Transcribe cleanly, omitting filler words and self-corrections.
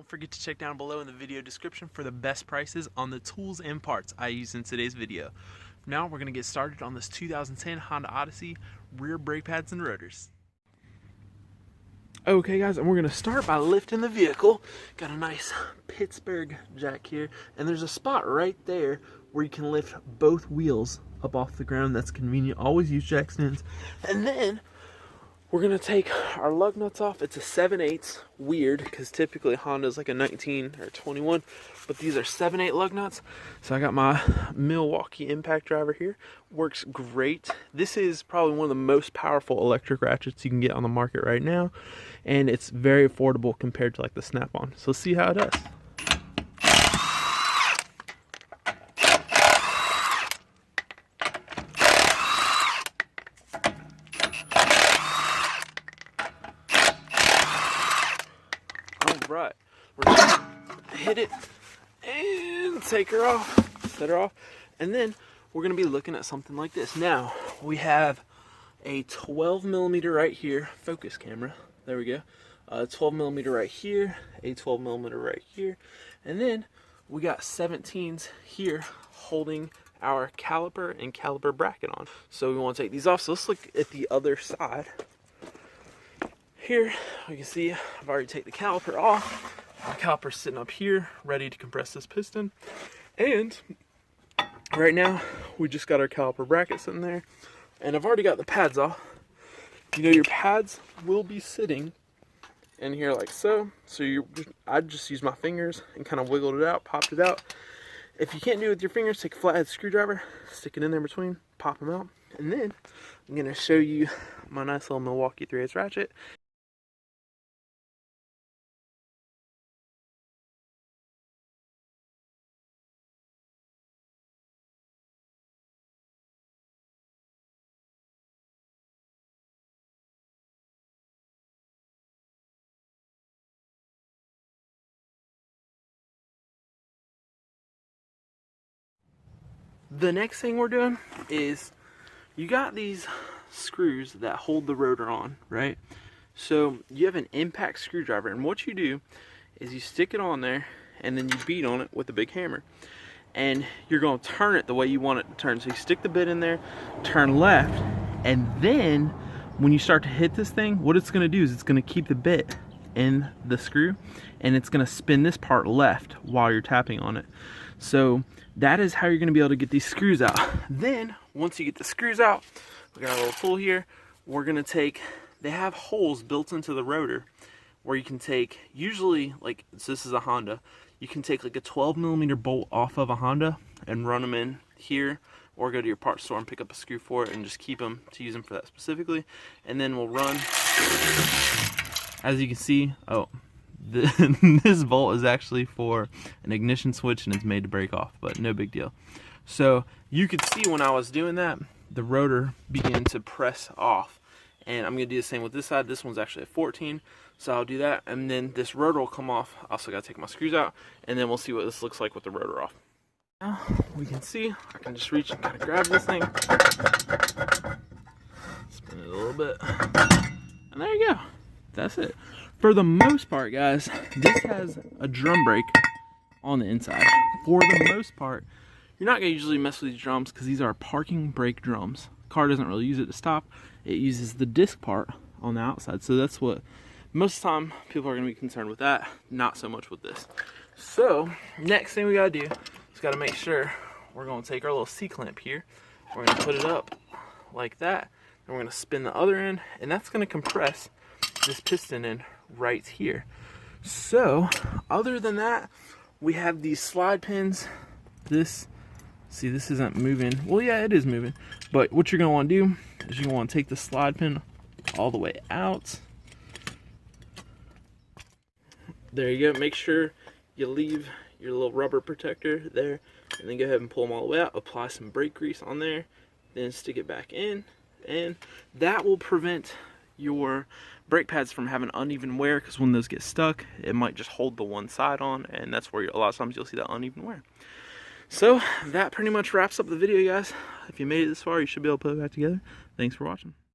Don't forget to check down below in the video description for the best prices on the tools and parts I used in today's video. Now we're going to get started on this 2010 Honda Odyssey rear brake pads and rotors. Okay guys, and we're going to start by lifting the vehicle. Got a nice Pittsburgh jack here, and there's a spot right there where you can lift both wheels up off the ground. That's convenient. Always use jack stands. And then we're going to take our lug nuts off. It's a 7/8, weird because typically Honda's like a 19 or 21, but these are 7/8 lug nuts. So I got my Milwaukee impact driver here. Works great. This is probably one of the most powerful electric ratchets you can get on the market right now, and it's very affordable compared to like the Snap-on. So let's see how it does. Right, we're gonna hit it and take her off, set her off, and then we're gonna be looking at something like this. Now we have a 12mm right here, focus camera, there we go, 12mm right here, a 12mm right here, and then we got 17s here holding our caliper and caliper bracket on. So we want to take these off. So let's look at the other side. Here, you can see I've already taken the caliper off. My caliper's sitting up here, ready to compress this piston. And right now, we just got our caliper bracket sitting there. And I've already got the pads off. You know, your pads will be sitting in here like so. So I just used my fingers and kind of wiggled it out, popped it out. If you can't do it with your fingers, take a flathead screwdriver, stick it in there between, pop them out. And then I'm gonna show you my nice little Milwaukee 3/8 ratchet. The next thing we're doing is, you got these screws that hold the rotor on, right? So you have an impact screwdriver, and what you do is you stick it on there and then you beat on it with a big hammer, and you're going to turn it the way you want it to turn. So you stick the bit in there, turn left, and then when you start to hit this thing, what it's going to do is it's going to keep the bit in the screw, and it's going to spin this part left while you're tapping on it. So that is how you're going to be able to get these screws out. Then once you get the screws out, we got a little tool here. We're going to take, they have holes built into the rotor where you can take, usually, like, so this is a Honda, you can take like a 12mm bolt off of a Honda and run them in here, or go to your parts store and pick up a screw for it and just keep them to use them for that specifically. And then we'll run, as you can see, this bolt is actually for an ignition switch and it's made to break off, but no big deal. So you could see when I was doing that, the rotor began to press off, and I'm going to do the same with this side. This one's actually a 14, so I'll do that, and then this rotor will come off. I also got to take my screws out, and then we'll see what this looks like with the rotor off. Now we can see I can just reach and kind of grab this thing, spin it a little bit, and there you go. That's it. For the most part, guys, this has a drum brake on the inside. For the most part, you're not going to usually mess with these drums because these are parking brake drums. Car doesn't really use it to stop. It uses the disc part on the outside. So that's what, most of the time, people are going to be concerned with that. Not so much with this. So, next thing we got to do is got to make sure we're going to take our little C-clamp here. We're going to put it up like that. And we're going to spin the other end. And that's going to compress this piston in right here. So other than that, we have these slide pins. This isn't moving. Well, yeah, it is moving, but what you're gonna want to do is you're gonna want to take the slide pin all the way out. There you go. Make sure you leave your little rubber protector there, and then go ahead and pull them all the way out. Apply some brake grease on there, then stick it back in, and that will prevent your brake pads from having uneven wear, because when those get stuck, it might just hold the one side on, and that's where a lot of times you'll see that uneven wear. So that pretty much wraps up the video, guys. If you made it this far, you should be able to put it back together. Thanks for watching.